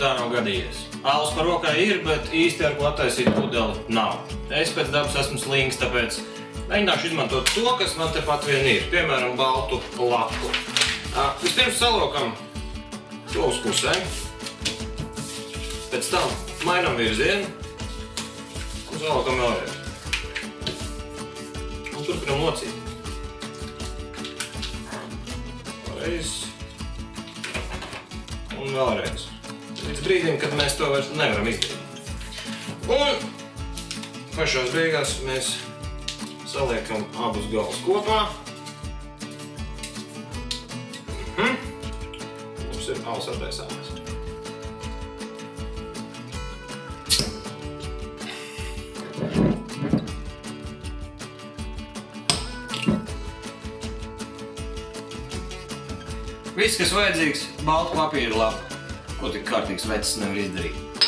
tā nav gadījies. Alus par rokai ir, bet īsti ar ko attaisīt pudeli nav. Es pēc dabas esmu slings, tāpēc mēģināšu izmantot to, kas man tepat vien ir. Piemēram, baltu lapu. Vispirms salokam to uz pusēm. Pēc tam mainam virzienu un salokam vēlreiz. Un turpinam locīt. Vēlreiz. Un vēlreiz. Līdz brīdim, kad mēs to vairs nevaram izdarīt. Un pašās beigās mēs saliekam abus galus kopā. Mums ir alus attaisāmais. Viss, kas vajadzīgs, baltu papīra lapa. Ko tik kārtīgs vecs nevar izdarīt.